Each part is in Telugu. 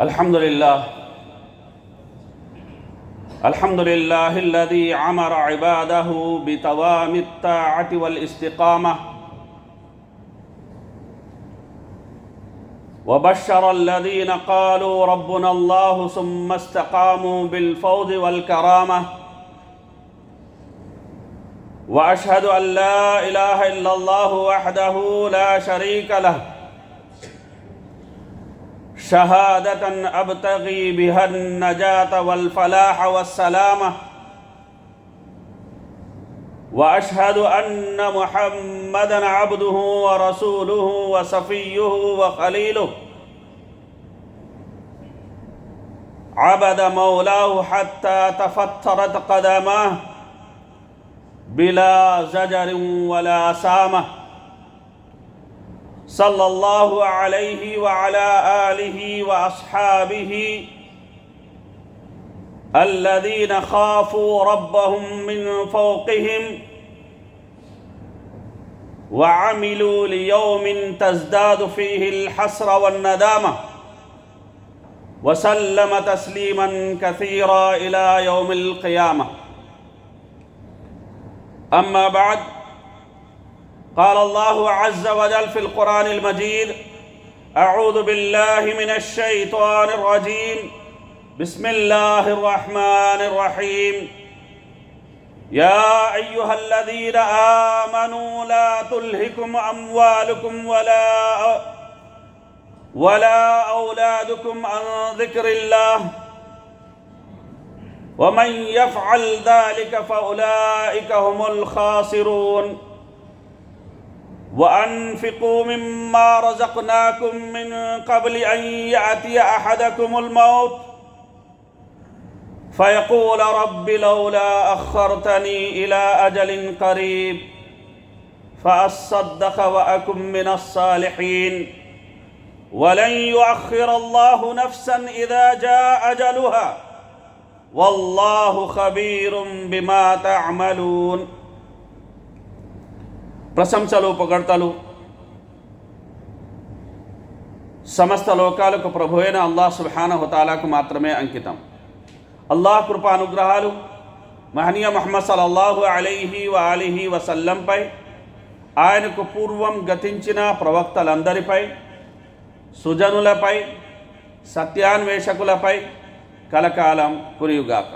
الحمد لله الذي أمر عباده بتوام الطاعة والاستقامة وبشر الذين قالوا ربنا الله ثم استقاموا بالفوز والكرامة وأشهد أن لا إله إلا الله وحده لا شريك له شهادة أبتغي بها النجاة والفلاح والسلامة وأشهد أن محمدًا عبده ورسوله وصفيه وخليله عبد مولاه حتى تفترت قدماه بلا زجر ولا سامة صلى الله عليه وعلى آله وأصحابه الذين خافوا ربهم من فوقهم وعملوا ليوم تزداد فيه الحسرة والندامة وسلم تسليما كثيرا إلى يوم القيامة. أما بعد، قال الله عز وجل في القرآن المجيد: أعوذ بالله من الشيطان الرجيم، بسم الله الرحمن الرحيم. يا أيها الذين آمنوا لا تلهكم أموالكم ولا أولادكم عن ذكر الله ومن يفعل ذلك فأولئك هم الخاسرون. وأنفقوا مما رزقناكم من قبل أن يأتي أحدكم الموت فيقول رب لولا أخرتني إلى أجل قريب فأصدق وأكن من الصالحين ولن يؤخر الله نفسا إذا جاء أجلها والله خبير بما تعملون. ప్రశంసలు పొగడ్తలు సమస్త లోకాలకు ప్రభువైన అల్లాహ్ సుబ్హానహు తఆలాకు మాత్రమే అంకితం. అల్లాహ్ కృపానుగ్రహాలు మహనీయ ముహమ్మద్ సల్లల్లాహు అలైహి వఆలిహి వసల్లంపై, ఆయనకు పూర్వం గతించిన ప్రవక్తలందరిపై, సుజనులపై, సత్యాన్వేషకులపై కలకాలం కురియుగాక.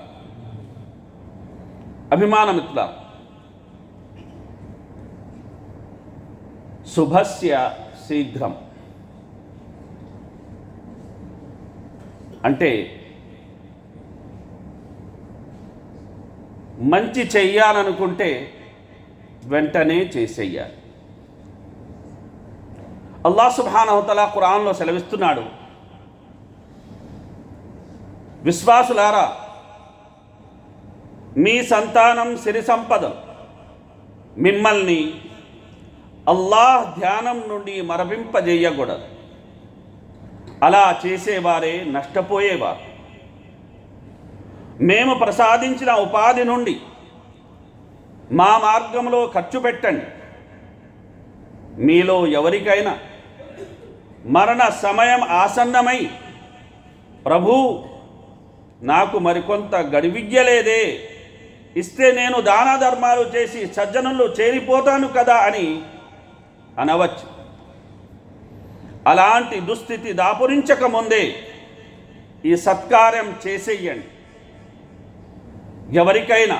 అభిమానమిత్రులారా, శుభస్య శీఘ్రం అంటే మంచి చెయ్యాలనుకుంటే వెంటనే చేసేయాలి. అల్లాహ్ సుబ్హానహు తఆలా ఖురాన్లో సెలవిస్తున్నాడు: విశ్వాసులారా, మీ సంతానం సిరి సంపదలు మిమ్మల్ని అల్లాహ్ ధ్యానం నుండి మరపింపజేయకూడదు. అలా చేసేవారే నష్టపోయేవారు. మేము ప్రసాదించిన ఉపాధి నుండి మా మార్గంలో ఖర్చు పెట్టండి. మీలో ఎవరికైనా మరణ సమయం ఆసన్నమై, ప్రభూ, నాకు మరికొంత గడివియ్యలేదే, ఇస్తే నేను దాన ధర్మాలు చేసి సజ్జనుల్లో చేరిపోతాను కదా అని అనవచ్చు. అలాంటి దుస్థితి దాపురించకముందే ఈ సత్కార్యం చేసేయండి. ఎవరికైనా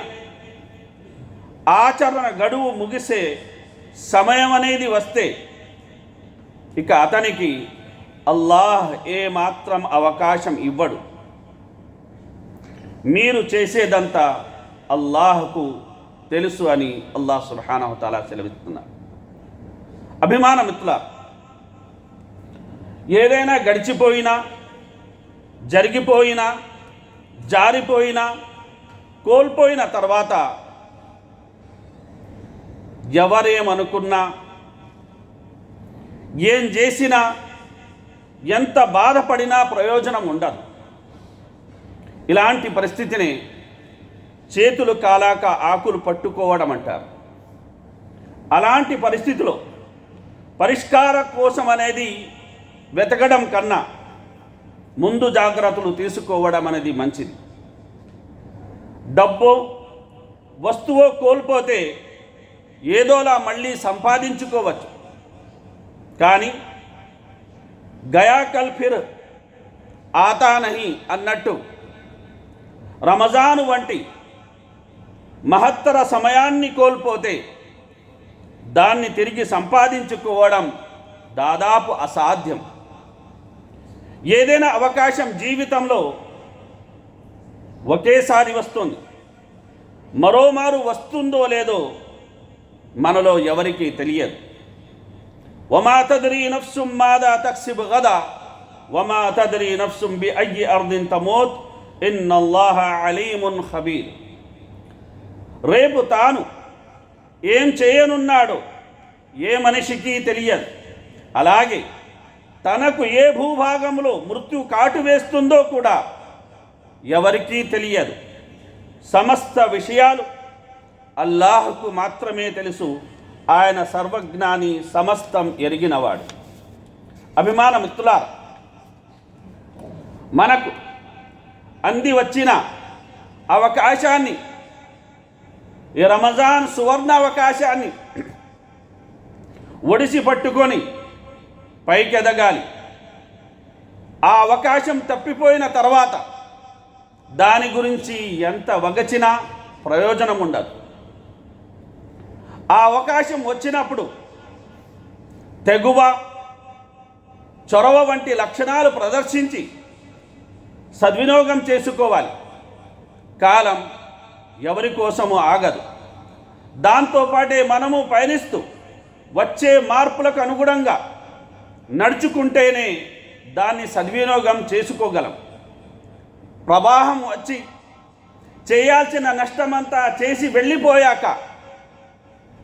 ఆచరణ గడువు ముగిసే సమయం అనేది వస్తే ఇక అతనికి అల్లాహ్ ఏమాత్రం అవకాశం ఇవ్వడు. మీరు చేసేదంతా అల్లాహ్కు తెలుసు అని అల్లాహ్ సుబ్హానహు తఆలా సెలవిస్తున్నారు. అభిమానమిత్రులారా, ఏదైనా గడిచిపోయినా, జరిగిపోయినా, జారిపోయినా, కోల్పోయిన తర్వాత ఎవరేమనుకున్నా, ఏం చేసినా, ఎంత బాధపడినా ప్రయోజనం ఉండదు. ఇలాంటి పరిస్థితిని చేతులు కాలాక ఆకులు పట్టుకోవడం అంటారు. అలాంటి పరిస్థితిలో పరిష్కారం కోసం అనేది వెతకడం కన్నా ముందు జాగ్రత్తలు తీసుకోవడం అనేది మంచిది. డబ్బు వస్తువు కోల్పోతే ఏదోలా మళ్ళీ సంపాదించుకోవచ్చు. కానీ గయా కల్ ఫిర్ ఆతా నహీ అన్నట్టు రమజాను వంటి మహత్తర సమయాన్ని కోల్పోతే దాన్ని తిరిగి సంపాదించుకోవడం దాదాపు అసాధ్యం. ఏదైనా అవకాశం జీవితంలో ఒకేసారి వస్తుంది. మరోమారు వస్తుందో లేదో మనలో ఎవరికీ తెలియదు. వమా తద్రీ నఫ్సుం మాదా తక్సిబు గదా వమా తద్రీ నఫ్సుం బి అయ్యి అర్దిన్ తమూత్ ఇన్నల్లాహ అలీమున్ ఖబీర్. రేపు తాను ఏం చేయనున్నాడో ఏ మనిషికి తెలియదు. అలాగే తనకు ఏ భూభాగంలో మృత్యు కాటు వేస్తుందో కూడా ఎవరికీ తెలియదు. సమస్త విషయాలు అల్లాహ్కు మాత్రమే తెలుసు. ఆయన సర్వజ్ఞాని, సమస్తం ఎరిగినవాడు. అభిమాన మిత్రులారా, మనకు అంది వచ్చిన అవకాశాన్ని, ఈ రమజాన్ సువర్ణ అవకాశాన్ని ఒడిసి పట్టుకొని పైకెదగాలి. ఆ అవకాశం తప్పిపోయిన తర్వాత దాని గురించి ఎంత వగచినా ప్రయోజనం ఉండదు. ఆ అవకాశం వచ్చినప్పుడు తెగువ, చొరవ వంటి లక్షణాలు ప్రదర్శించి సద్వినియోగం చేసుకోవాలి. కాలం ఎవరి కోసము ఆగదు. దాంతోపాటే మనము పయనిస్తూ వచ్చే మార్పులకు అనుగుణంగా నడుచుకుంటేనే దాన్ని సద్వినియోగం చేసుకోగలం. ప్రవాహం వచ్చి చేయాల్సిన నష్టమంతా చేసి వెళ్ళిపోయాక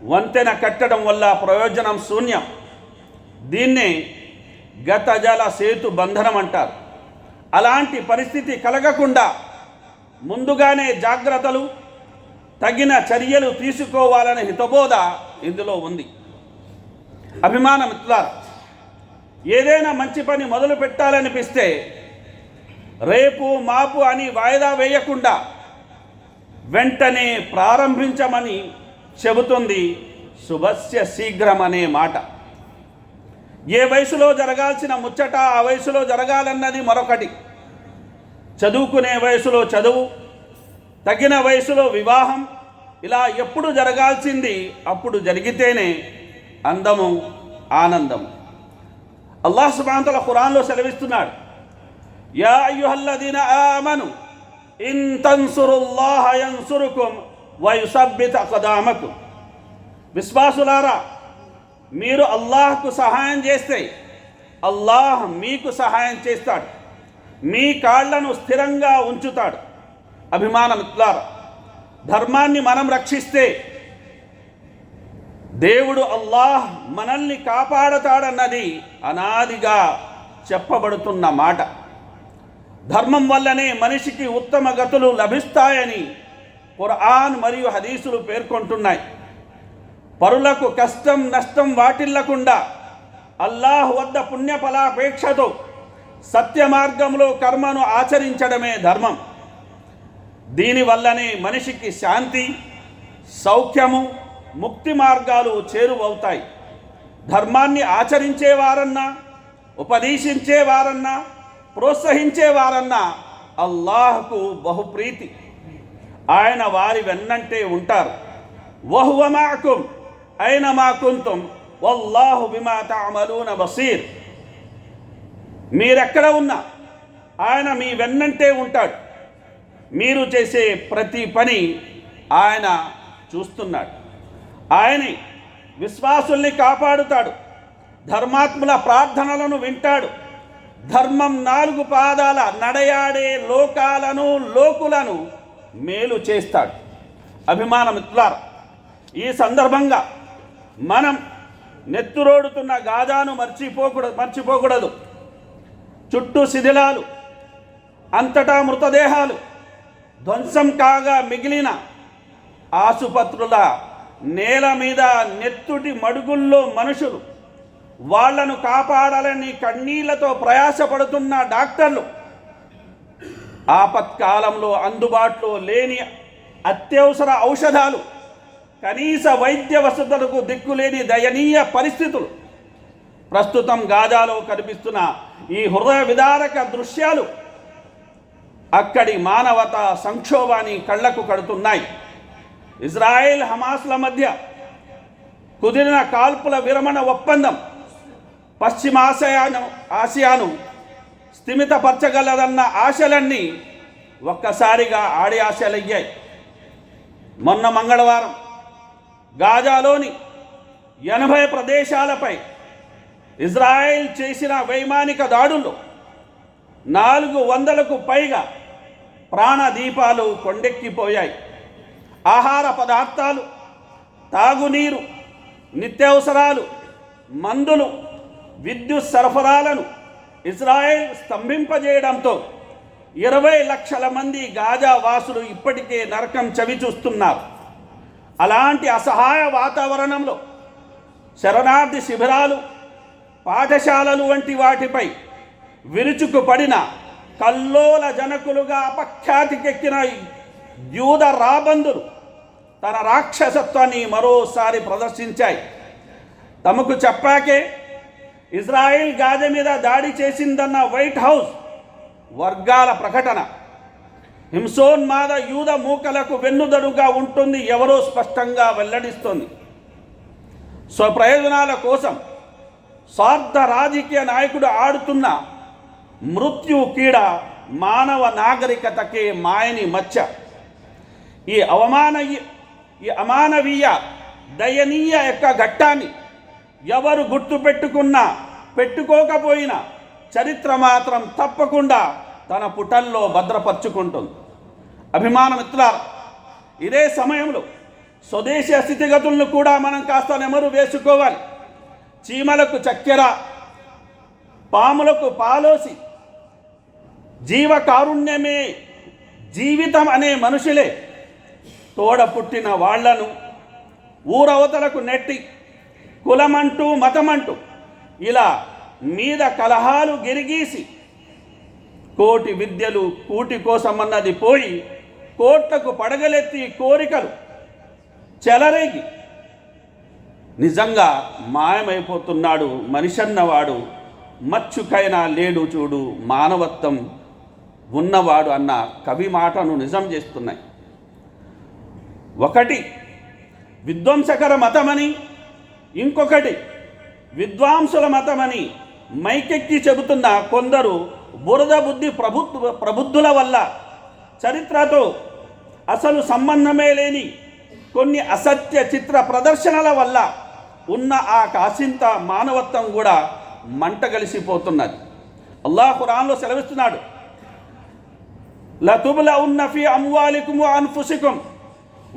వంతెన కట్టడం వల్ల ప్రయోజనం శూన్యం. దీన్నే గతజల సేతు బంధనం అంటారు. అలాంటి పరిస్థితి కలగకుండా ముందుగానే జాగ్రత్తలు, తగిన చర్యలు తీసుకోవాలనే హితబోధ ఇందులో ఉంది. అభిమాన మిత్రులారా, ఏదైనా మంచి పని మొదలు పెట్టాలనిపిస్తే రేపు మాపు అని వాయిదా వేయకుండా వెంటనే ప్రారంభించమని చెబుతుంది శుభస్య శీఘ్రం అనే మాట. ఏ వయసులో జరగాల్సిన ముచ్చట ఆ వయసులో జరగాలన్నది మరొకటి. చదువుకునే వయసులో చదువు, తగిన వయసులో వివాహం, ఇలా ఎప్పుడు జరగాల్సింది అప్పుడు జరిగితేనే అందము, ఆనందము. అల్లాహ్ సుబ్హానహు వ తఆలా ఖురాన్లో సెలవిస్తున్నాడు, యా అయ్యుహల్లదీన ఆమను ఇన్ తన్సురుల్లాహ యన్సురుకుం వ యుసబ్బిత్ అఖదామకుం. విశ్వాసులారా, మీరు అల్లాహ్కు సహాయం చేస్తే అల్లాహ్ మీకు సహాయం చేస్తాడు, మీ కాళ్లను స్థిరంగా ఉంచుతాడు. అభిమాన మిత్రులారా, ధర్మాన్ని మనం రక్షిస్తే దేవుడు అల్లాహ్ మనల్ని కాపాడతాడన్నది అనాదిగా చెప్పబడుతున్న మాట. ధర్మం వల్లనే మనిషికి ఉత్తమ గతులు లభిస్తాయని ఖురాన్ మరియు హదీసులు పేర్కొంటున్నాయి. పరులకు కష్టం నష్టం వాటిల్లకుండా అల్లాహ్ వద్ద పుణ్యఫలాపేక్షతో సత్య మార్గంలో కర్మను ఆచరించడమే ధర్మం. దీనివల్లనే మనిషికి శాంతి, సౌఖ్యము, ముక్తి మార్గాలు చేరువవుతాయి. ధర్మాన్ని ఆచరించేవారన్నా, ఉపదేశించేవారన్నా, ప్రోత్సహించేవారన్నా అల్లాహ్కు బహుప్రీతి. ఆయన వారి వెన్నంటే ఉంటారు. వహువ మాకుం ఐనమా కుంతుం వల్లాహు బిమా తఅమలూన బసీర్. మీరెక్కడ ఉన్నా ఆయన మీ వెన్నంటే ఉంటాడు. మీరు చేసే ప్రతి పని ఆయన చూస్తున్నాడు. ఆయనే విశ్వాసుల్ని కాపాడుతాడు. ధర్మాత్ముల ప్రార్థనలను వింటాడు. ధర్మం 4 పాదాల నడయాడే లోకాలను, లోకులను మేలు చేస్తాడు. అభిమాన మిత్రులారా, ఈ సందర్భంగా మనం నెత్తురోడుతున్న గాజాను మర్చిపోకూడదు. చుట్టూ శిథిలాలు, అంతటా మృతదేహాలు, ధ్వంసం కాగా మిగిలిన ఆసుపత్రుల నేల మీద నెత్తుటి మడుగుల్లో మనుషులు, వాళ్లను కాపాడాలని కన్నీళ్లతో ప్రయాసపడుతున్న డాక్టర్లు, ఆపత్కాలంలో అందుబాటులో లేని అత్యవసర ఔషధాలు, కనీస వైద్య వసతులకు దిక్కులేని దయనీయ పరిస్థితులు, ప్రస్తుతం గాజాలో కనిపిస్తున్న ఈ హృదయ విదారక దృశ్యాలు అక్కడి మానవతా సంక్షోభాన్ని కళ్లకు కడుతున్నాయి. ఇజ్రాయెల్ హమాస్ల మధ్య కుదిరిన కాల్పుల విరమణ ఒప్పందం పశ్చిమ ఆసియాను స్థిమితపరచగలదన్న ఆశలన్నీ ఒక్కసారిగా ఆడి ఆశలయ్యాయి. మొన్న మంగళవారం గాజాలోని 80 ప్రదేశాలపై ఇజ్రాయెల్ చేసిన వైమానిక దాడుల్లో 400కు పైగా ప్రాణదీపాలు కొండెక్కిపోయాయి. ఆహార పదార్థాలు, తాగునీరు, నిత్యావసరాలు, మందులు, విద్యుత్ సరఫరాలను ఇజ్రాయెల్ స్తంభింపజేయడంతో 20 లక్షల మంది గాజా వాసులు ఇప్పటికే నరకం చవిచూస్తున్నారు. అలాంటి అసహాయ వాతావరణంలో శరణార్థి శిబిరాలు, పాఠశాలలు వంటి వాటిపై విరుచుకుపడిన కల్లోల జనకులుగా అపఖ్యాతికెక్కిన యూద రాబందులు తన రాక్షసత్వాన్ని మరోసారి ప్రదర్శించాయి. తమకు చెప్పాకే ఇజ్రాయెల్ గాజా మీద దాడి చేసిందన్న వైట్ హౌస్ వర్గాల ప్రకటన హింసోన్మాద యూద మూకలకు వెన్నుదడుగా ఉంటుంది ఎవరో స్పష్టంగా వెల్లడిస్తోంది. స్వప్రయోజనాల కోసం స్వార్థ రాజకీయ నాయకుడు ఆడుతున్న మృత్యు కీడ మానవ నాగరికతకే మాయని మచ్చ. ఈ అమానవీయ దయనీయ యొక్క ఘట్టాన్ని ఎవరు గుర్తుపెట్టుకున్నా పెట్టుకోకపోయినా చరిత్ర మాత్రం తప్పకుండా తన పుటల్లో భద్రపరుచుకుంటుంది. అభిమాన మిత్రులారా, ఇదే సమయంలో స్వదేశీయ స్థితిగతులను కూడా మనం కాస్త నెమరు వేసుకోవాలి. చీమలకు చక్కెర, పాములకు పాలోసి, జీవకారుణ్యమే జీవితం అనే మనుషులే తోడ పుట్టిన వాళ్లను ఊరవతలకు నెట్టి కులమంటూ మతమంటూ ఇలా మీద కలహాలు గిరిగీసి కోటి విద్యలు కూటి కోసమన్నది పోయి కోట్లకు పడగలెత్తి కోరికలు చెలరేగి నిజంగా మాయమైపోతున్నాడు మనిషన్నవాడు. మచ్చుకైనా లేడు చూడు మానవత్వం ఉన్నవాడు అన్న కవి మాటను నిజం చేస్తున్నాయి. ఒకటి విధ్వంసకర మతమని, ఇంకొకటి విద్వాంసుల మతమని మైకెక్కి చెబుతున్న కొందరు బురద బుద్ధి ప్రబుద్ధుల వల్ల చరిత్రతో అసలు సంబంధమే లేని కొన్ని అసత్య చిత్ర ప్రదర్శనల వల్ల ఉన్న ఆ కాసింత మానవత్వం కూడా మంటగలిసిపోతున్నది. అల్లాహ్ ఖురాన్లో సెలవిస్తున్నాడు, లతుబ్లఉన్న ఫీ అమ్వాలికుమ్ వ అన్ఫుసికుమ్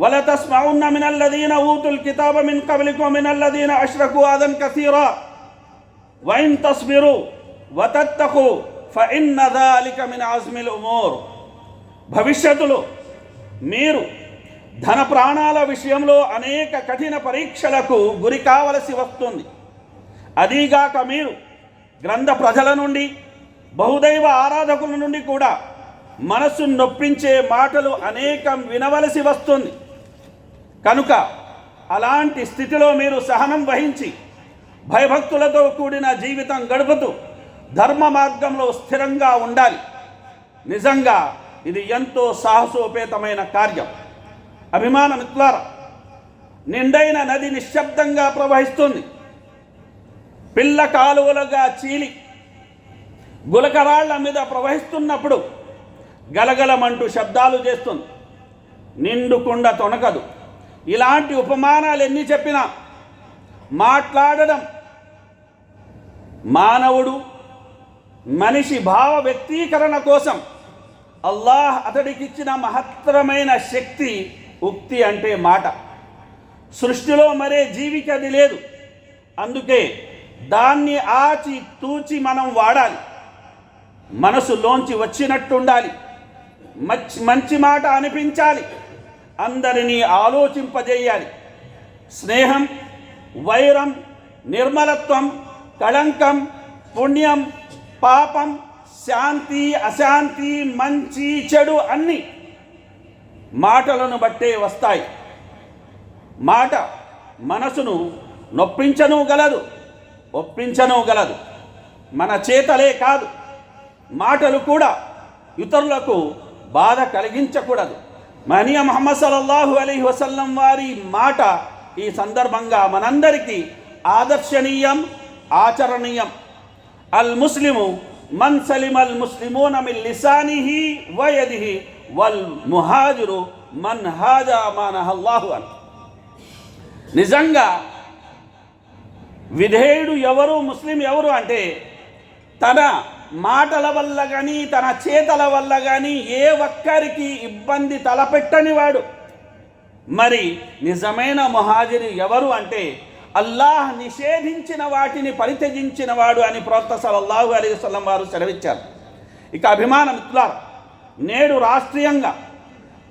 వలతస్మఉన్న మినల్లదీన ఊతుల్ కితాబ మిన్ కబ్లికుమ్ మినల్లదీన అష్రకు అదన్ కసీరా వఇన్ తస్బిరు వతత్తఖు ఫఇన్న ذلك మిన్ అజ్మిల్ ఉమూర్. భవిష్యత్తులో మీరు ధన ప్రాణాల విషయంలో అనేక కఠిన పరీక్షలకు గురి కావలసి వస్తుంది. అదీగాక మీరు గ్రంథ ప్రజల నుండి, బహుదైవ ఆరాధకుల నుండి కూడా మనస్సు నొప్పించే మాటలు అనేకం వినవలసి వస్తుంది. కనుక అలాంటి స్థితిలో మీరు సహనం వహించి భయభక్తులతో కూడిన జీవితం గడుపుతూ ధర్మ మార్గంలో స్థిరంగా ఉండాలి. నిజంగా ఇది ఎంతో సాహసోపేతమైన కార్యం. అభిమాన మిత్రులారా, నిండైన నది నిశ్శబ్దంగా ప్రవహిస్తుంది. పిల్ల కాలువలుగా చీలి గులకరాళ్ల మీద ప్రవహిస్తున్నప్పుడు గలగలమంటూ శబ్దాలు చేస్తుంది. నిండుకుండ తొనకదు. ఇలాంటి ఉపమానాలు ఎన్ని చెప్పినా మాట్లాడడం మానవుడు మనిషి భావ వ్యక్తీకరణ కోసం అల్లాహ్ అతడికిచ్చిన మహత్తరమైన శక్తి. ఉక్తి అంటే మాట. సృష్టిలో మరే జీవికి అది లేదు. అందుకే దాన్ని ఆచి తూచి మనం వాడాలి. మనసులోంచి వచ్చినట్టుండాలి. మంచి మాట అనిపించాలి. అందరినీ ఆలోచింపజేయాలి. స్నేహం, వైరం, నిర్మలత్వం, కళంకం, పుణ్యం, పాపం, శాంతి అశాంతి మంచి చెడు అన్నీ మాటలను బట్టే వస్తాయి. మాట మనసును నొప్పించను గలదు, ఒప్పించను గలదు. మన చేతలే కాదు, మాటలు కూడా ఇతరులకు బాధ కలిగించకూడదు. మహనీయ ముహమ్మద్ సల్లల్లాహు అలైహి వసల్లం వారి మాట ఈ సందర్భంగా మనందరికీ ఆదర్శనీయం, ఆచరణీయం. అల్ ముస్లిము మన్ సలిమల్ ముస్లిమూన మిన్ లిసానిహి వ యదిహి వల్ ముహాజిరు మన్ హాజా మా నహల్లాహు అన్. నిజంగా విధేయుడు ఎవరు, ముస్లిం ఎవరు అంటే తన మాటల వల్ల కానీ తన చేతల వల్ల కానీ ఏ ఒక్కరికి ఇబ్బంది తలపెట్టని వాడు. మరి నిజమైన ముహాజిరు ఎవరు అంటే అల్లాహ్ నిషేధించిన వాటిని పరిత్యజించిన వాడు అని ప్రవక్త సల్లల్లాహు అలైహి వసల్లం వారు సెలవిచ్చారు. ఇక అభిమాన మిత్రులారా, నేడు రాష్ట్రీయంగా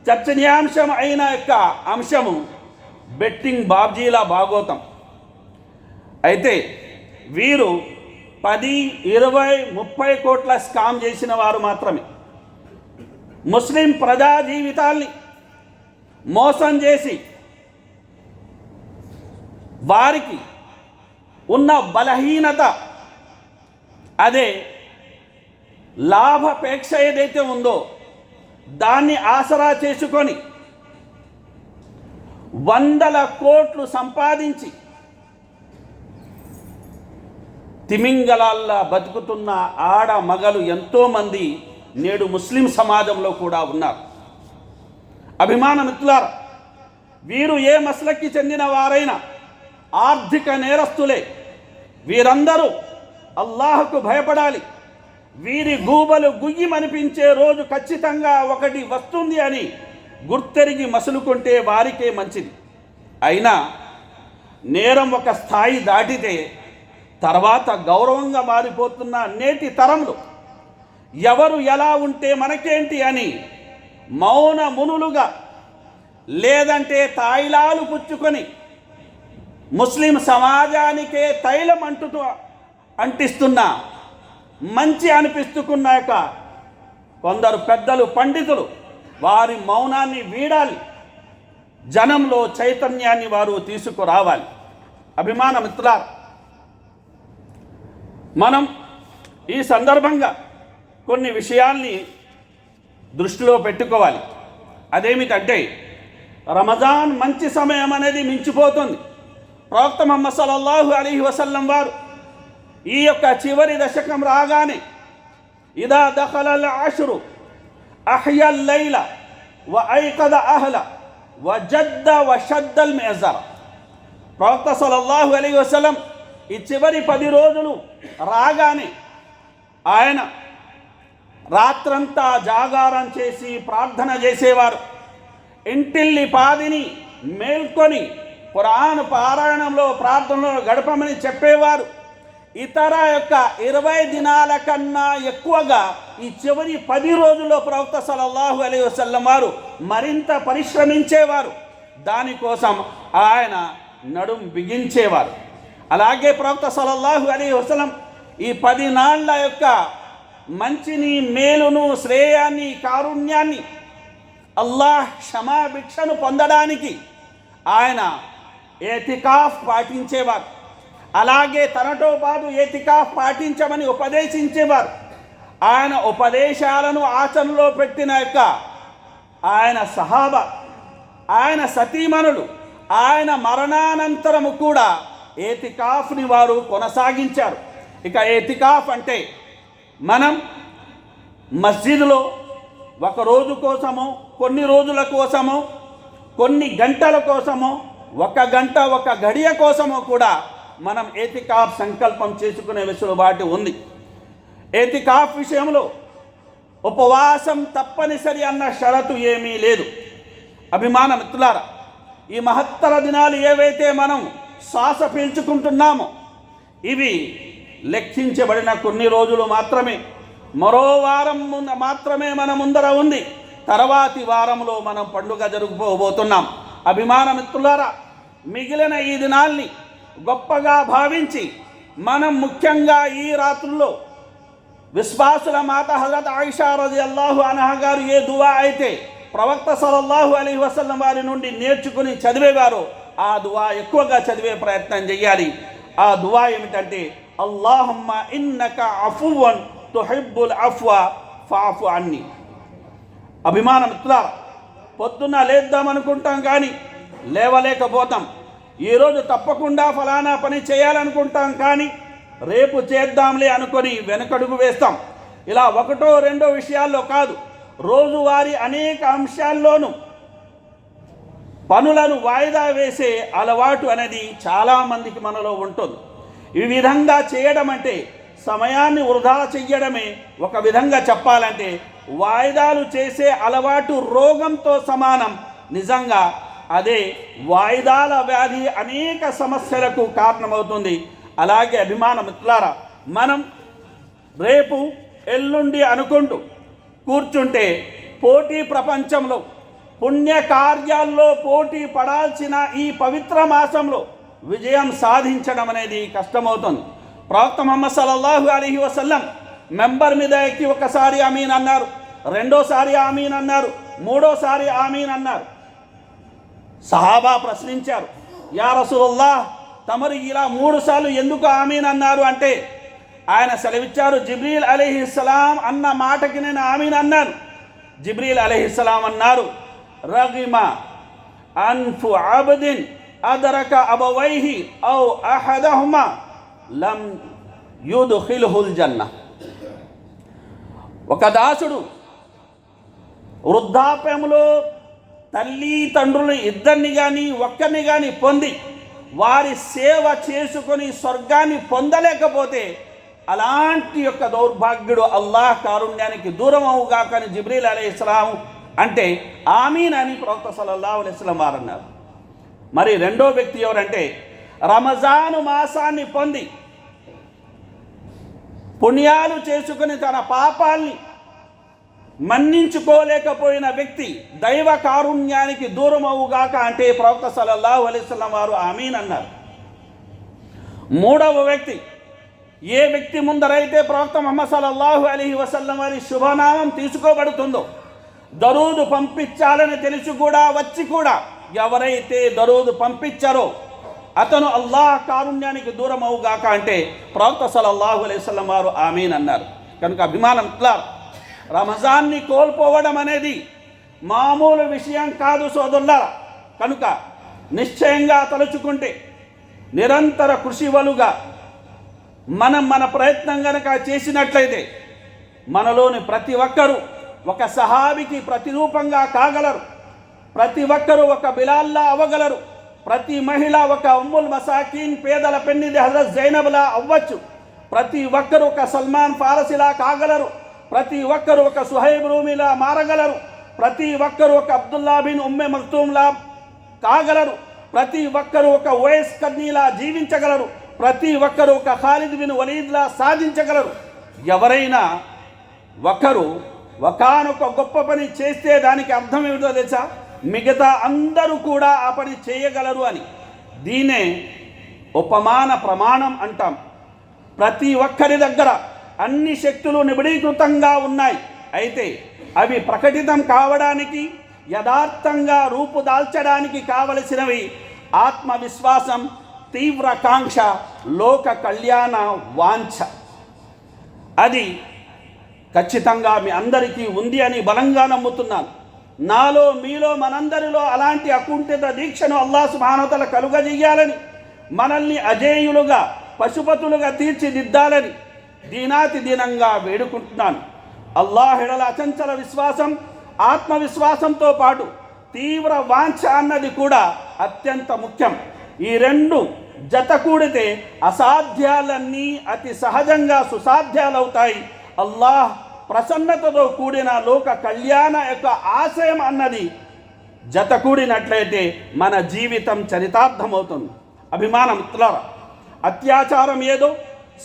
చర్చనీయాంశం అయిన యొక్క అంశము బెట్టింగ్ బాబ్జీల భాగోతం. అయితే వీరు 10, 20, 30 కోట్ల స్కామ్ చేసిన వారు మాత్రమే. ముస్లిం ప్రజా జీవితాల్ని మోసం చేసి వారికి ఉన్న బలహీనత, అదే లాభాపేక్ష ఏదైతే ఉందో దాన్ని ఆసరా చేసుకొని 100 కోట్లు సంపాదించి తిమింగలాల్లా బతుకుతున్న ఆడ మగలు ఎంతోమంది నేడు ముస్లిం సమాజంలో కూడా ఉన్నారు. అభిమాన మిత్రులారా, వీరు ఏ మస్లక్కి చెందిన వారైనా ఆర్థిక నేరస్తులే. వీరందరూ అల్లాహకు భయపడాలి. వీరి గూబలు గుయ్యమనిపించే రోజు ఖచ్చితంగా ఒకటి వస్తుంది అని గుర్తెరిగి మసులుకుంటే వారికే మంచిది. అయినా నేరం ఒక స్థాయి దాటితే తర్వాత గౌరవంగా మారిపోతున్న నేటి తరంలో ఎవరు ఎలా ఉంటే మనకేంటి అని మౌన మునులుగా లేదంటే తాయిలాలు పుచ్చుకొని ముస్లిం సమాజానికే తైలం అంటిస్తున్న మంచి అనిపిస్తుకున్నాక కొందరు పెద్దలు పండితులు వారి మౌనాన్ని వీడాలి. జనంలో చైతన్యాన్ని వారు తీసుకురావాలి. అభిమాన మిత్రులారా, మనం ఈ సందర్భంగా కొన్ని విషయాల్ని దృష్టిలో పెట్టుకోవాలి. అదేమిటంటే రమజాన్ మంచి సమయం అనేది మించిపోతుంది. ప్రవక్త ముహమ్మద్ సల్లల్లాహు అలైహి వసల్లం వారు ఈ యొక్క చివరి దశకం రాగానే ఇదా దఖలల్ అష్రు అహ్యల్ లైల వ ఐకద అహ్ల వ జద్ద వ షద్దల్ మిజర. ప్రవక్త సల్లల్లాహు అలైహి వసల్లం ఈ చివరి 10 రోజులు రాగానే ఆయన రాత్రంతా జాగారం చేసి ప్రార్థన చేసేవారు. ఇంటిల్లి పాదిని మేల్కొని ఖురాన్ పారాయణంలో ప్రార్థనలో గడపమని చెప్పేవారు. ఇతర యొక్క 20 దినాల కన్నా ఎక్కువగా ఈ చివరి 10 రోజుల్లో ప్రవక్త సల్లల్లాహు అలైహి వసల్లం వారు మరింత పరిశ్రమించేవారు. దానికోసం ఆయన నడుం బిగించేవారు. అలాగే ప్రవక్త సల్లల్లాహు అలైహి వసల్లం ఈ 10 నాళ్ల యొక్క మంచిని, మేలును, శ్రేయాన్ని, కారుణ్యాన్ని, అల్లాహ్ క్షమాభిక్షను పొందడానికి ఆయన ఏతికాఫ్ పాటించేవారు. అలాగే తనతో పాటు ఏతికాఫ్ పాటించమని ఉపదేశించేవారు. ఆయన ఉపదేశాలను ఆచరణలో పెట్టిన యొక్క ఆయన సహాబా, ఆయన సతీమణులు ఆయన మరణానంతరము కూడా ఏతికాఫ్ని వారు కొనసాగించారు. ఇక ఏతికాఫ్ అంటే మనం మస్జిద్లో ఒక రోజు కోసమో, కొన్ని రోజుల కోసమో, కొన్ని గంటల కోసమో, 1 గంట 1 గడియ కోసమో కూడా మనం ఏతికాఫ్ సంకల్పం చేసుకునే వెసులుబాటు ఉంది. ఏతికాఫ్ విషయంలో ఉపవాసం తప్పనిసరి అన్న షరతు ఏమీ లేదు. అభిమాన మిత్రులారా, ఈ మహత్తర దినాలు ఏవైతే మనం శ్వాస పీల్చుకుంటున్నామో ఇవి లెక్కించబడిన కొన్ని రోజులు మాత్రమే. మరో వారం మాత్రమే మన ముందర ఉంది. తర్వాతి వారంలో మనం పండుగ జరుపుకోబోతున్నాం. అభిమాన మిత్రులారా, మిగిలిన ఈ దినాల్ని గొప్పగా భావించి మనం ముఖ్యంగా ఈ రాత్రుల్లో విశ్వాసుల మాత హజరత్ ఆయిషా రజియల్లాహు అన్హా గారు ఏ దువా అయితే ప్రవక్త సల్లల్లాహు అలైహి వసల్లం వారి నుండి నేర్చుకుని చదివేవారో ఆ దువా ఎక్కువగా చదివే ప్రయత్నం చేయాలి. ఆ దువా ఏమిటంటే, అల్లాహుమ్మ ఇన్నక అఫువన్ తుహిబ్బుల్ అఫ్వా ఫాఫు అన్ని. అభిమాన మిత్రులారా, పొద్దున్న లేద్దామనుకుంటాం కానీ లేవలేకపోతాం. ఈరోజు తప్పకుండా ఫలానా పని చేయాలనుకుంటాం కానీ రేపు చేద్దాంలే అనుకొని వెనకడుగు వేస్తాం. ఇలా ఒకటో రెండో విషయాల్లో కాదు, రోజువారీ అనేక అంశాల్లోనూ పనులను వాయిదా వేసే అలవాటు అనేది చాలామందికి మనలో ఉంటుంది. ఈ విధంగా చేయడం అంటే సమయాన్ని వృధా చెయ్యడమే. ఒక విధంగా చెప్పాలంటే వాయిదాలు చేసే అలవాటు రోగంతో సమానం. నిజంగా అదే వాయిదాల వ్యాధి అనేక సమస్యలకు కారణమవుతుంది. అలాగే అభిమాన మిత్రులారా, మనం రేపు ఎల్లుండి అనుకుంటూ కూర్చుంటే పోటీ ప్రపంచంలో పుణ్యకార్యాల్లో పోటీ పడాల్సిన ఈ పవిత్ర మాసంలో విజయం సాధించడం అనేది కష్టమవుతుంది. ప్రవక్త ముహమ్మద్ సల్లల్లాహు అలైహి వసల్లం మెంబర్ మీద ఎక్కి ఒకసారి ఆమీన్ అన్నారు, రెండోసారి ఆమీన్ అన్నారు, మూడోసారి ఆమీన్ అన్నారు. సహాబా ప్రశ్నించారు, యా రసూలుల్లాహ్, తమరు ఇలా 3 సార్లు ఎందుకు ఆమీన్ అన్నారు అంటే ఆయన సెలవిచ్చారు, జిబ్రీల్ అలైహిస్సలాం అన్న మాటకి నేను ఆమీన్ అన్నాను. జిబ్రీల్ అలైహిస్సలాం అన్నారు, రగిమ అన్ఫు అబ్దిన్ అదరక అబవైహి ఔ అహదహుమా లం యుద్ఖిల్హుల్ జన్న. ఒక దాసుడు వృద్ధాప్యంలో తల్లి తండ్రులు ఇద్దరిని కానీ ఒక్కరిని కానీ పొంది వారి సేవ చేసుకొని స్వర్గాన్ని పొందలేకపోతే అలాంటి యొక్క దౌర్భాగ్యుడు అల్లాహ్ కారుణ్యానికి దూరం అవుగా. కానీ జిబ్రీల్ అలైహిస్సలాం అంటే ఆమీన్ అని ప్రవక్త సల్లల్లాహు అలైహి వసల్లం వారు అన్నారు. మరి రెండో వ్యక్తి ఎవరంటే, రమజాను మాసాన్ని పొంది పుణ్యాలు చేసుకుని తన పాపాల్ని మన్నించుకోలేకపోయిన వ్యక్తి దైవ కారుణ్యానికి దూరం అవుగాక అంటే ప్రవక్త సల్లల్లాహు అలైహి వసల్లం వారు ఆమీన్ అన్నారు. మూడవ వ్యక్తి, ఏ వ్యక్తి ముందరైతే ప్రవక్త ముహమ్మద్ సల్లల్లాహు అలైహి వసల్లం వారి శుభనామం తీసుకోబడుతుందో, దరూదు పంపించాలని తెలిసి కూడా వచ్చి కూడా ఎవరైతే దరూదు పంపించారో అతను అల్లాహ్ కారుణ్యానికి దూరం అవుగాక అంటే ప్రవక్త సల్లల్లాహు అలైహి వసల్లం వారు ఆమీన్ అన్నారు. కనుక అభిమానం ఇట్లా రమజాన్ని కోల్పోవడం అనేది మామూలు విషయం కాదు సోదరులారా. కనుక నిశ్చయంగా తలుచుకుంటే నిరంతర కృషివలుగా మన ప్రయత్నం కనుక చేసినట్లయితే మనలోని ప్రతి ఒక్కరూ ఒక సహాబికి ప్రతిరూపంగా కాగలరు. ప్రతి ఒక్కరూ ఒక బిలాల్లా అవ్వగలరు. ప్రతి మహిళ ఒక ఉమ్ముల్ మసాకీన్ పేదల పెన్నిది హజరత్ జైనబ్లా అవ్వచ్చు. ప్రతి ఒక్కరూ ఒక సల్మాన్ ఫారసిలా కాగలరు. ప్రతి ఒక్కరూ ఒక సుహైబ్ రూమిలా మారగలరు. ప్రతి ఒక్కరూ ఒక అబ్దుల్లా బిన్ ఉమ్మె మక్తూమ్లా కాగలరు. ప్రతి ఒక్కరూ ఒక ఓయస్ కర్నీలా జీవించగలరు. ప్రతి ఒక్కరూ ఒక ఖాలిద్ బిన్ వలీద్లా సాధించగలరు. ఎవరైనా ఒకరు ఒకానొక గొప్ప పని చేస్తే దానికి అర్థం ఏమిటో తెలుసా? మిగతా అందరూ కూడా ఆ పని చేయగలరు అని. దీనే ఉపమాన ప్రమాణం అంటాం. ప్రతి ఒక్కరి దగ్గర అన్ని శక్తులు నిబిడీకృతంగా ఉన్నాయి. అయితే అవి ప్రకటితం కావడానికి, యథార్థంగా రూపుదాల్చడానికి కావలసినవి ఆత్మవిశ్వాసం, తీవ్ర కాంక్ష, లోక కళ్యాణ వాంఛ. అది ఖచ్చితంగా మీ అందరికీ ఉంది అని బలంగా నమ్ముతున్నాను. నాలో మీలో మనందరిలో అలాంటి అకుంఠిత దీక్షను అల్లాహ్ సుబ్హానహు వ తఆలా కలుగజేయాలని, మనల్ని అజేయులుగా పశుపతులుగా తీర్చిదిద్దాలని దీనాతి దీనంగా వేడుకుంటున్నాను. అల్లాహ్ ఎడల అచంచల విశ్వాసం, ఆత్మవిశ్వాసంతో పాటు తీవ్ర వాంఛ అన్నది కూడా అత్యంత ముఖ్యం. ఈ రెండు జత కూడితే అసాధ్యాలన్నీ అతి సహజంగా సుసాధ్యాలవుతాయి. అల్లాహ్ ప్రసన్నతతో కూడిన లోక కళ్యాణ యొక్క ఆశయం అన్నది జత కూడినట్లయితే మన జీవితం చరితార్థమవుతుంది. అభిమాన మిత్రులారా, అత్యాచారం ఏదో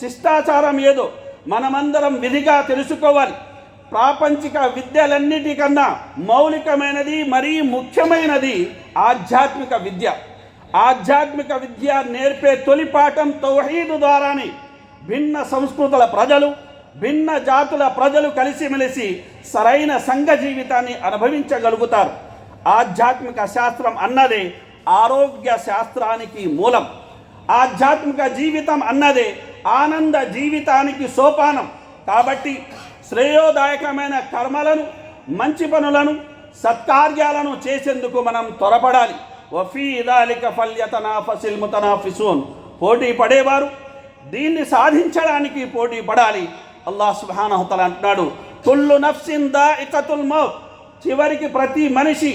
శిష్టాచారం ఏదో మనమందరం విధిగా తెలుసుకోవాలి. ప్రాపంచిక విద్యలన్నిటికన్నా మౌలికమైనది మరీ ముఖ్యమైనది ఆధ్యాత్మిక విద్య. ఆధ్యాత్మిక విద్య నేర్పే తొలి పాఠం తౌహీదు ద్వారానే భిన్న సంస్కృతుల ప్రజలు భిన్న జాతుల ప్రజలు కలిసిమెలిసి సరైన సంఘ జీవితాన్ని అనుభవించగలుగుతారు. ఆధ్యాత్మిక శాస్త్రం అన్నదే ఆరోగ్య శాస్త్రానికి మూలం. ఆధ్యాత్మిక జీవితం అన్నదే ఆనంద జీవితానికి సోపానం. కాబట్టి శ్రేయోదాయకమైన కర్మలను, మంచి పనులను, సత్కార్యాలను చేసేందుకు మనం త్వరపడాలి. వఫీ దాలిక ఫల్యతనాఫసిల్ ముతనాఫిసూన్, పోటీ పడేవారు దీన్ని సాధించడానికి పోటీ పడాలి. అల్లాహ్ సుబ్హానహు తఆలా అంటున్నాడు, కుల్లు నఫ్సిన్ దాఇకతుల్ మౌత్, చివరికి ప్రతి మనిషి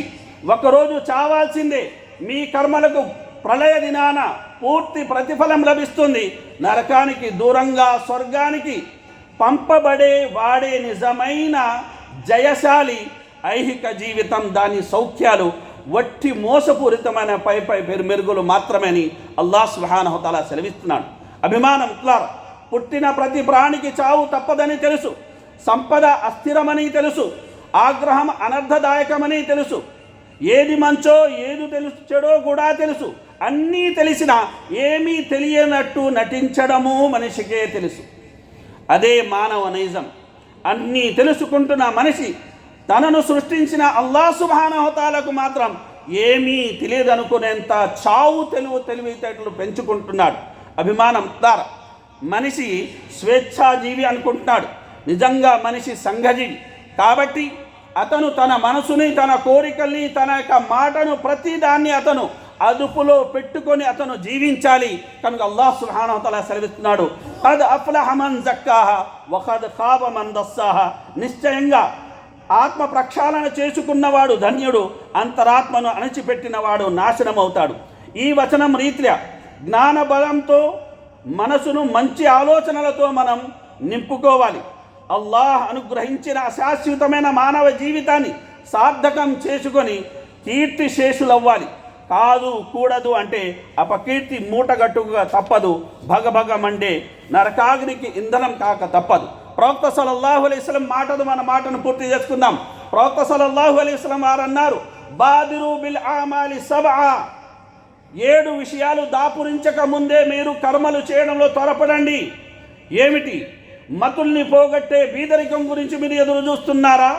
ఒకరోజు చావాల్సిందే. మీ కర్మలకు ప్రళయ దినాన పూర్తి ప్రతిఫలం లభిస్తుంది. నరకానికి దూరంగా స్వర్గానికి పంపబడే వాడే నిజమైన జయశాలి. ఐహిక జీవితం, దాని సౌఖ్యాలు వట్టి మోసపూరితమైన పై మెరుగులు మాత్రమేని అల్లాహ్ సుబ్హానహు తఆలా సెలవిస్తున్నాడు. అభిమానం ఇట్లారా, పుట్టిన ప్రతి ప్రాణికి చావు తప్పదని తెలుసు, సంపద అస్థిరమని తెలుసు, ఆగ్రహం అనర్థదాయకమని తెలుసు, ఏది మంచో ఏది చెడో కూడా తెలుసు. అన్నీ తెలిసినా ఏమీ తెలియనట్టు నటించడము మనిషికే తెలుసు. అదే మానవ నైజం. అన్నీ తెలుసుకుంటున్న మనిషి తనను సృష్టించిన అల్లాహ్ సుబ్హానహు తఆలాకు మాత్రం ఏమీ తెలియదనుకునేంత చావు తెలివితేటలు పెంచుకుంటున్నాడు. అభిమానం ద్వారా మనిషి స్వేచ్ఛాజీవి అనుకుంటున్నాడు. నిజంగా మనిషి సంఘజీవి. కాబట్టి అతను తన మనసుని, తన కోరికల్ని, తన యొక్క మాటను, ప్రతిదాన్ని అతను అదుపులో పెట్టుకొని అతను జీవించాలి. కనుక అల్లాహ్ సుబ్హానహు తఆలా సెలవిస్తున్నాడు, ఖద్ అఫ్లహ మన్ జక్కాహా వఖద్ ఖాబ మన్ దస్సాహా, నిశ్చయంగా ఆత్మ ప్రక్షాళన చేసుకున్నవాడు ధన్యుడు, అంతరాత్మను అణచిపెట్టినవాడు నాశనమవుతాడు. ఈ వచనం రీత్యా జ్ఞాన బలంతో మనసును మంచి ఆలోచనలతో మనం నింపుకోవాలి. అల్లాహ్ అనుగ్రహించిన అశాశ్వతమైన మానవ జీవితాన్ని సార్థకం చేసుకొని కీర్తిశేషులవ్వాలి. కాదు కూడదు అంటే అపకీర్తి మూటగట్టుగా తప్పదు. భగభగ మండే నరకాగ్నికి ఇంధనం కాక తప్పదు. ప్రవక్త సల్లల్లాహు అలైహి వసల్లం మన మాటను పూర్తి చేసుకుందాం. ప్రవక్త సల్లల్లాహు అలైహి వసల్లం వారు అన్నారు, బాదిరు బిల్ ఆమాలి సబ్ఆ, 7 విషయాలు దాపురించక ముందే మీరు కర్మలు చేయడంలో త్వరపడండి. ఏమిటి? మతుల్ని పోగొట్టే బీదరికం గురించి మీరు ఎదురు చూస్తున్నారా?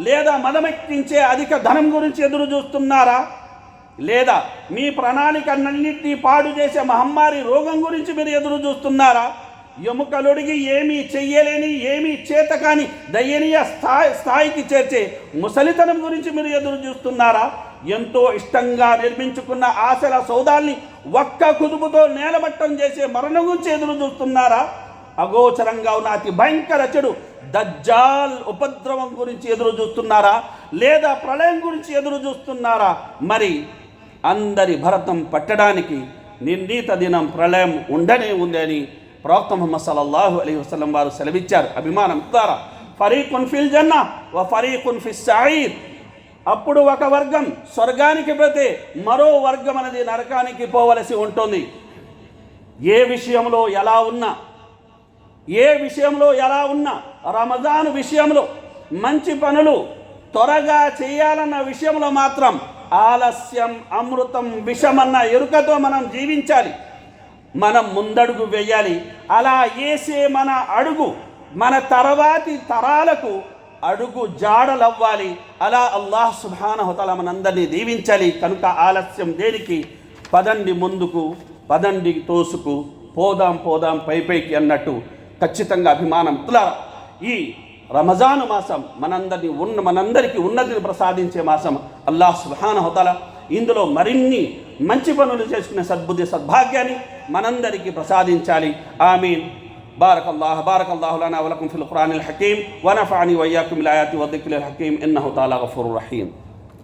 లేదా మదమెక్కించే అధిక ధనం గురించి ఎదురు చూస్తున్నారా? లేదా మీ ప్రణాళికన్నింటినీ పాడు చేసే మహమ్మారి రోగం గురించి మీరు ఎదురు చూస్తున్నారా? ఎముకలొడిగి ఏమీ చెయ్యలేని, ఏమీ చేతకాని దయనీయ స్థాయికి చేర్చే ముసలితనం గురించి మీరు ఎదురు చూస్తున్నారా? ఎంతో ఇష్టంగా నిర్మించుకున్న ఆశల సౌదాల్ని ఒక్క కుదుపుతో నేలమట్టం చేసే మరణం గురించి ఎదురు చూస్తున్నారా? అగోచరంగా ఉన్న అతి భయంకర చెడు దజ్జాల్ ఉపద్రవం గురించి ఎదురు చూస్తున్నారా? లేదా ప్రళయం గురించి ఎదురు చూస్తున్నారా? మరి అందరి భరతం పట్టడానికి నిర్ణీత దినం ప్రళయం ఉండనే ఉంది అని ప్రవక్త ముహమ్మద్ సల్లల్లాహు అలైహి వసల్లం వారు సెలవిచ్చారు. అభిమానం ద్వారా ఫరీకున్ ఫిల్ జన్నా వ ఫరీకున్ ఫిస్ సయీర్, అప్పుడు ఒక వర్గం స్వర్గానికి పోతే మరో వర్గం అనేది నరకానికి పోవలసి ఉంటుంది. ఏ విషయంలో ఎలా ఉన్నా రమజాన్ విషయంలో మంచి పనులు త్వరగా చేయాలన్న విషయంలో మాత్రం ఆలస్యం అమృతం విషమన్న ఎరుకతో మనం జీవించాలి. మనం ముందడుగు వేయాలి. అలా వేసే మన అడుగు మన తర్వాతి తరాలకు అడుగు జాడలవ్వాలి. అలా అల్లాహ్ సుబ్హానహు తఆలా మనందరినీ దీవించాలి. కనుక ఆలస్యం దేనికి? పదండి ముందుకు, పదండి తోసుకు, పోదాం పైకి అన్నట్టు ఖచ్చితంగా అభిమానం. ఈ రమజాను మాసం మనందరికీ ఉన్నతిని ప్రసాదించే మాసం. అల్లాహ్ సుబ్హానహు తఆలా ఇందులో మరిన్ని మంచి పనులు చేసుకునే సద్బుద్ధి సద్భాగ్యాన్ని మనందరికీ ప్రసాదించాలి. ఆమీన్. బారకల్లాహు లనా వ లకుం ఫిల్ ఖురానిల్ హకీమ్ వ నఫఅని వ ఇయ్యాకుం బిల్ ఆయాతి వ దిక్రిల్ హకీమ్ ఇన్నహు తఆలా గఫూరుర్ రహీమ్.